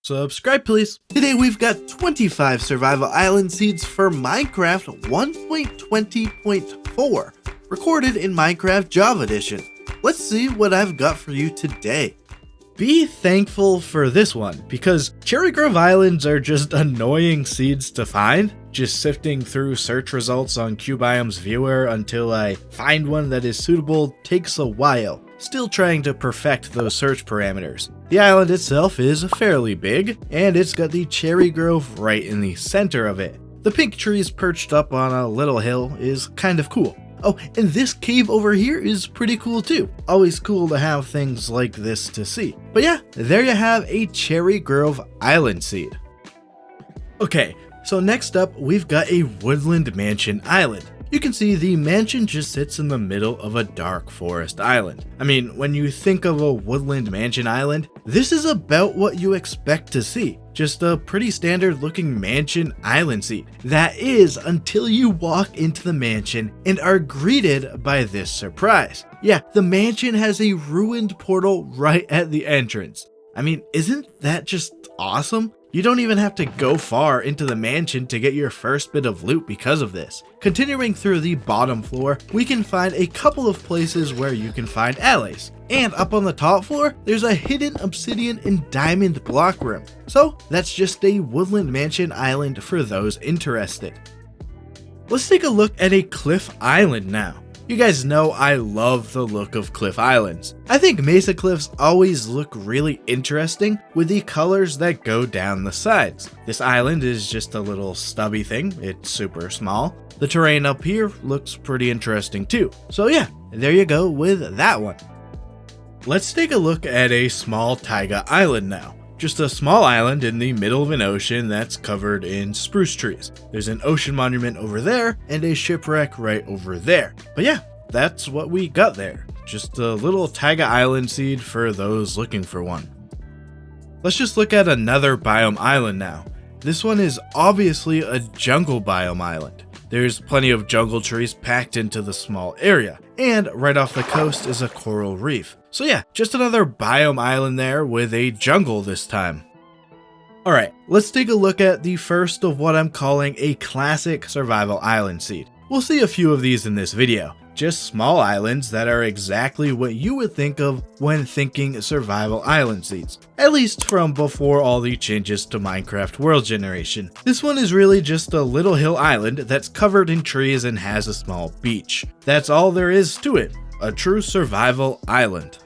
Subscribe please. Today we've got 25 survival island seeds for Minecraft 1.20.4, recorded in Minecraft Java Edition. Let's see what I've got for you today. Be thankful for this one, because Cherry Grove Islands are just annoying seeds to find. Just sifting through search results on Cubiome's viewer until I find one that is suitable takes a while. Still trying to perfect those search parameters. The island itself is fairly big, and it's got the cherry grove right in the center of it. The pink trees perched up on a little hill is kind of cool. Oh, and this cave over here is pretty cool too. Always cool to have things like this to see. But yeah, there you have a Cherry Grove Island seed. Okay, so next up we've got a Woodland Mansion Island. You can see the mansion just sits in the middle of a dark forest island. I mean, when you think of a Woodland Mansion Island, this is about what you expect to see. Just a pretty standard looking mansion island seed. That is, until you walk into the mansion and are greeted by this surprise. Yeah, the mansion has a ruined portal right at the entrance. I mean, isn't that just awesome? You don't even have to go far into the mansion to get your first bit of loot because of this. Continuing through the bottom floor, we can find a couple of places where you can find allies. And up on the top floor, there's a hidden obsidian and diamond block room. So that's just a Woodland Mansion Island for those interested. Let's take a look at a cliff island now. You guys know I love the look of cliff islands. I think Mesa cliffs always look really interesting with the colors that go down the sides. This island is just a little stubby thing, it's super small. The terrain up here looks pretty interesting too. So yeah, there you go with that one. Let's take a look at a small Taiga island now. Just a small island in the middle of an ocean that's covered in spruce trees. There's an ocean monument over there and a shipwreck right over there. But yeah, that's what we got there. Just a little Taiga island seed for those looking for one. Let's just look at another biome island now. This one is obviously a jungle biome island. There's plenty of jungle trees packed into the small area, and right off the coast is a coral reef. So yeah, just another biome island there with a jungle this time. Alright, let's take a look at the first of what I'm calling a classic survival island seed. We'll see a few of these in this video. Just small islands that are exactly what you would think of when thinking survival island seeds. At least from before all the changes to Minecraft world generation. This one is really just a little hill island that's covered in trees and has a small beach. That's all there is to it. A true survival island.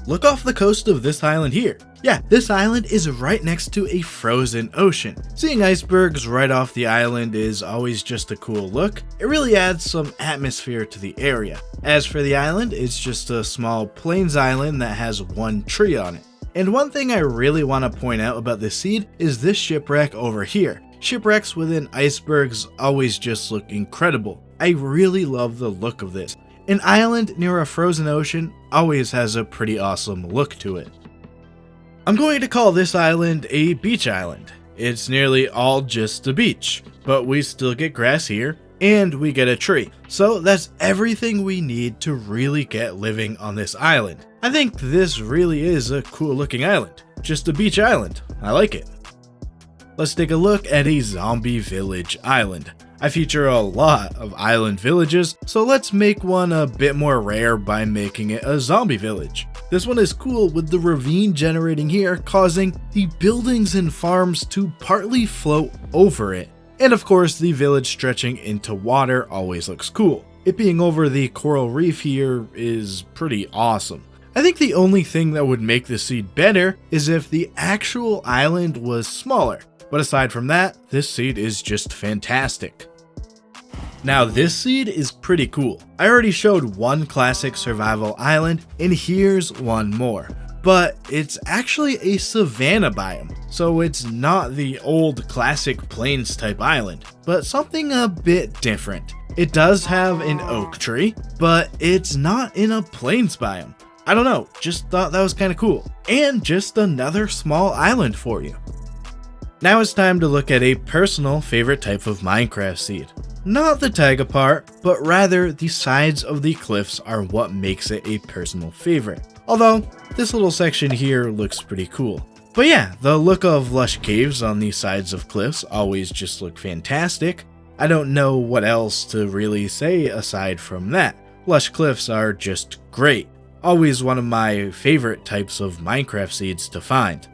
Look off the coast of this island here. Yeah, this island is right next to a frozen ocean. Seeing icebergs right off the island is always just a cool look. It really adds some atmosphere to the area. As for the island, it's just a small plains island that has one tree on it. And one thing I really want to point out about this seed is this shipwreck over here. Shipwrecks within icebergs always just look incredible. I really love the look of this. An island near a frozen ocean always has a pretty awesome look to it. I'm going to call this island a beach island. It's nearly all just a beach, but we still get grass here, and we get a tree. So that's everything we need to really get living on this island. I think this really is a cool looking island. Just a beach island. I like it. Let's take a look at a zombie village island. I feature a lot of island villages, so let's make one a bit more rare by making it a zombie village. This one is cool with the ravine generating here causing the buildings and farms to partly float over it. And of course the village stretching into water always looks cool. It being over the coral reef here is pretty awesome. I think the only thing that would make this seed better is if the actual island was smaller. But aside from that, this seed is just fantastic. Now this seed is pretty cool. I already showed one classic survival island, and here's one more. But it's actually a savanna biome, so it's not the old classic plains type island, but something a bit different. It does have an oak tree, but it's not in a plains biome. I don't know, just thought that was kind of cool. And just another small island for you. Now it's time to look at a personal favorite type of Minecraft seed. Not the taiga part, but rather the sides of the cliffs are what makes it a personal favorite. Although, this little section here looks pretty cool. But yeah, the look of lush caves on the sides of cliffs always just look fantastic. I don't know what else to really say aside from that. Lush cliffs are just great. Always one of my favorite types of Minecraft seeds to find.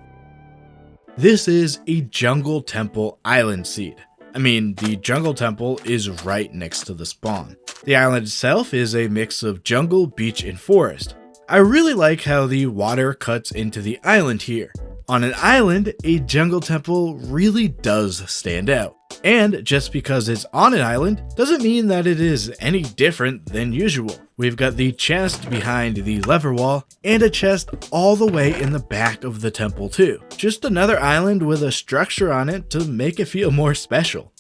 This is a Jungle Temple Island seed. I mean, the Jungle Temple is right next to the spawn. The island itself is a mix of jungle, beach, and forest. I really like how the water cuts into the island here. On an island, a jungle temple really does stand out. And just because it's on an island doesn't mean that it is any different than usual. We've got the chest behind the lever wall and a chest all the way in the back of the temple too. Just another island with a structure on it to make it feel more special.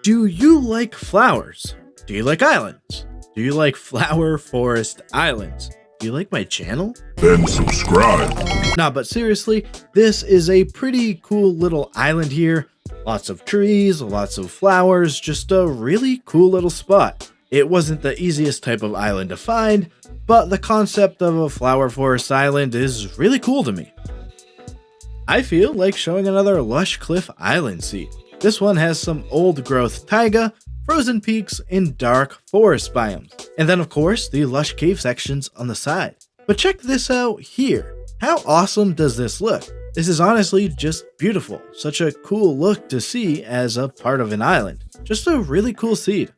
Do you like flowers? Do you like islands? Do you like flower forest islands? Do you like my channel? Then subscribe. Nah, but seriously, this is a pretty cool little island here. Lots of trees, lots of flowers, just a really cool little spot. It wasn't the easiest type of island to find, but the concept of a flower forest island is really cool to me. I feel like showing another Lush Cliff Island seed. This one has some old growth taiga, frozen peaks, and dark forest biomes. And then of course, the lush cave sections on the side. But check this out here. How awesome does this look? This is honestly just beautiful. Such a cool look to see as a part of an island. Just a really cool seed.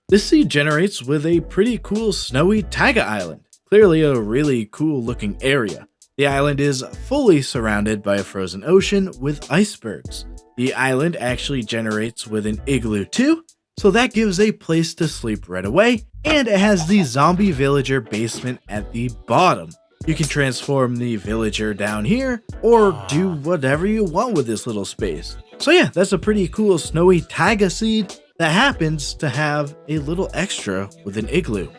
This seed generates with a pretty cool snowy taiga island. Clearly a really cool looking area. The island is fully surrounded by a frozen ocean with icebergs. The island actually generates with an igloo too, so that gives a place to sleep right away, and it has the zombie villager basement at the bottom. You can transform the villager down here, or do whatever you want with this little space. So yeah, that's a pretty cool snowy taiga seed that happens to have a little extra with an igloo.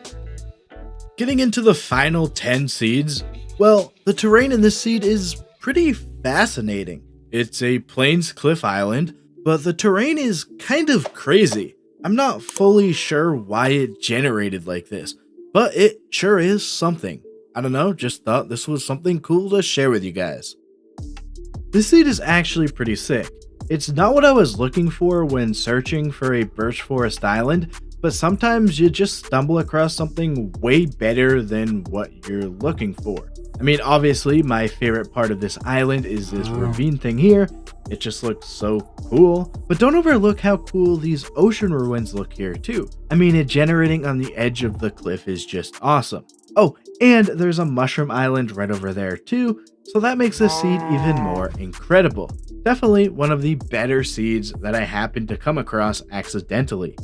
Getting into the final 10 seeds, well, the terrain in this seed is pretty fascinating. It's a plains cliff island, but the terrain is kind of crazy. I'm not fully sure why it generated like this, but it sure is something. I don't know, just thought this was something cool to share with you guys. This seed is actually pretty sick. It's not what I was looking for when searching for a birch forest island, but sometimes you just stumble across something way better than what you're looking for. I mean, obviously, my favorite part of this island is this ravine thing here. It just looks so cool. But don't overlook how cool these ocean ruins look here, too. I mean, it generating on the edge of the cliff is just awesome. Oh, and there's a mushroom island right over there, too, so that makes this seed even more incredible. Definitely one of the better seeds that I happened to come across accidentally.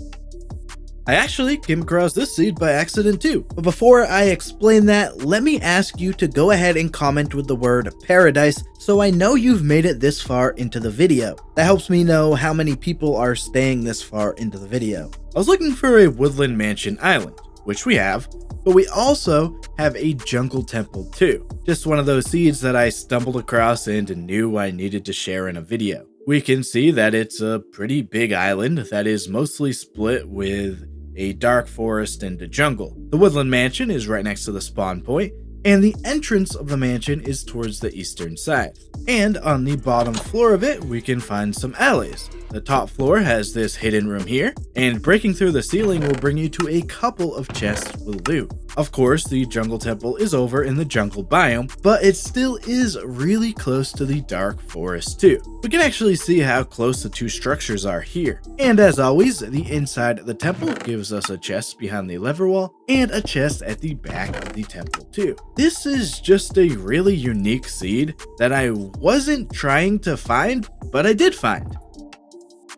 I actually came across this seed by accident too. But before I explain that, let me ask you to go ahead and comment with the word paradise so I know you've made it this far into the video. That helps me know how many people are staying this far into the video. I was looking for a woodland mansion island, which we have, but we also have a jungle temple too. Just one of those seeds that I stumbled across and knew I needed to share in a video. We can see that it's a pretty big island that is mostly split with a dark forest and a jungle. The woodland mansion is right next to the spawn point, and the entrance of the mansion is towards the eastern side. And on the bottom floor of it, we can find some alleys. The top floor has this hidden room here, and breaking through the ceiling will bring you to a couple of chests with loot. Of course, the jungle temple is over in the jungle biome, but it still is really close to the dark forest too. We can actually see how close the two structures are here. And as always, the inside of the temple gives us a chest behind the lever wall and a chest at the back of the temple too. This is just a really unique seed that I wasn't trying to find, but I did find.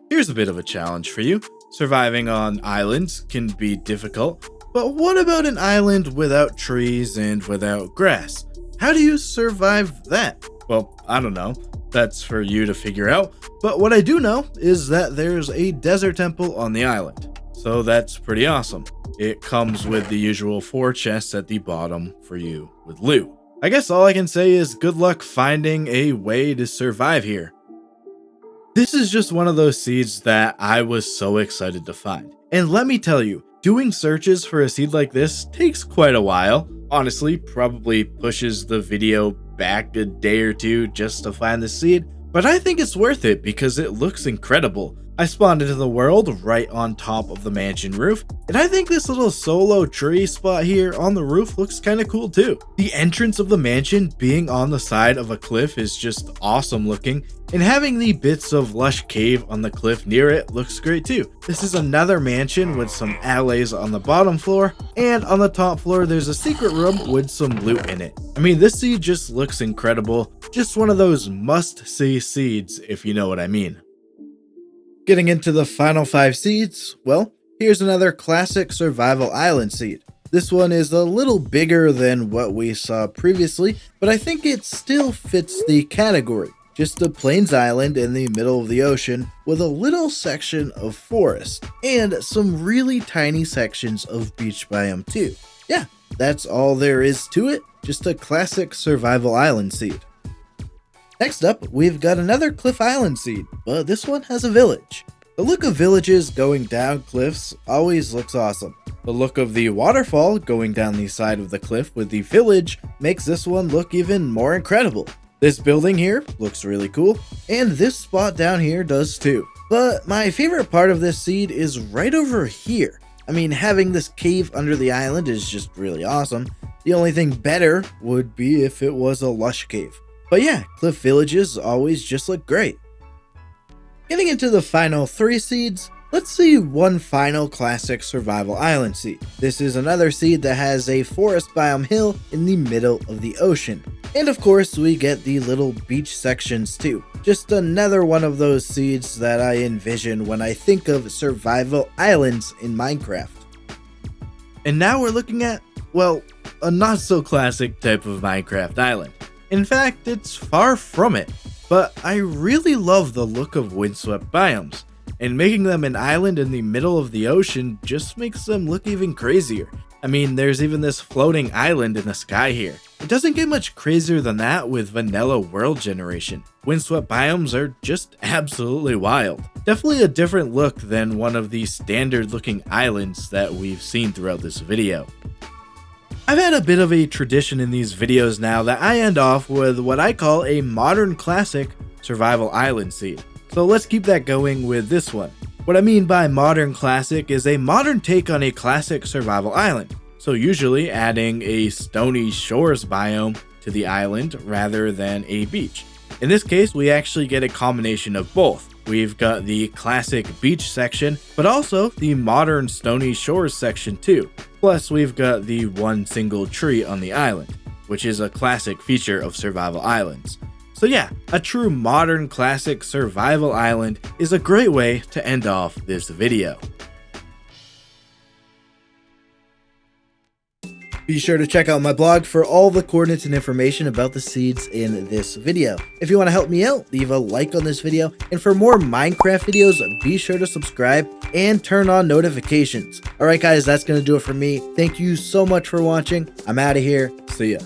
Here's a bit of a challenge for you. Surviving on islands can be difficult, but what about an island without trees and without grass? How do you survive that? Well, I don't know. That's for you to figure out. But what I do know is that there's a desert temple on the island. So that's pretty awesome. It comes with the usual 4 chests at the bottom for you with loot. I guess all I can say is good luck finding a way to survive here. This is just one of those seeds that I was so excited to find. And let me tell you, doing searches for a seed like this takes quite a while. Honestly, probably pushes the video back a day or two just to find the seed, but I think it's worth it because it looks incredible. I spawned into the world right on top of the mansion roof, and I think this little solo tree spot here on the roof looks kind of cool too. The entrance of the mansion being on the side of a cliff is just awesome looking, and having the bits of lush cave on the cliff near it looks great too. This is another mansion with some alley on the bottom floor, and on the top floor there's a secret room with some loot in it. I mean, this seed just looks incredible, just one of those must-see seeds if you know what I mean. Getting into the final 5 seeds, well, here's another classic survival island seed. This one is a little bigger than what we saw previously, but I think it still fits the category. Just a plains island in the middle of the ocean with a little section of forest and some really tiny sections of beach biome too. Yeah, that's all there is to it, just a classic survival island seed. Next up, we've got another cliff island seed, but this one has a village. The look of villages going down cliffs always looks awesome. The look of the waterfall going down the side of the cliff with the village makes this one look even more incredible. This building here looks really cool, and this spot down here does too. But my favorite part of this seed is right over here. I mean, having this cave under the island is just really awesome. The only thing better would be if it was a lush cave. But yeah, cliff villages always just look great. Getting into the final 3 seeds, let's see one final classic survival island seed. This is another seed that has a forest biome hill in the middle of the ocean. And of course, we get the little beach sections too. Just another one of those seeds that I envision when I think of survival islands in Minecraft. And now we're looking at, well, a not so classic type of Minecraft island. In fact, it's far from it, but I really love the look of windswept biomes, and making them an island in the middle of the ocean just makes them look even crazier. I mean, there's even this floating island in the sky here. It doesn't get much crazier than that with vanilla world generation. Windswept biomes are just absolutely wild. Definitely a different look than one of the standard looking islands that we've seen throughout this video. I've had a bit of a tradition in these videos now that I end off with what I call a modern classic survival island seed. So let's keep that going with this one. What I mean by modern classic is a modern take on a classic survival island. So usually adding a stony shores biome to the island rather than a beach. In this case, we actually get a combination of both. We've got the classic beach section, but also the modern stony shores section too. Plus, we've got the one single tree on the island, which is a classic feature of survival islands. So yeah, a true modern classic survival island is a great way to end off this video. Be sure to check out my blog for all the coordinates and information about the seeds in this video. If you want to help me out, leave a like on this video, and for more Minecraft videos, be sure to subscribe and turn on notifications. Alright guys, that's going to do it for me. Thank you so much for watching. I'm out of here. See ya.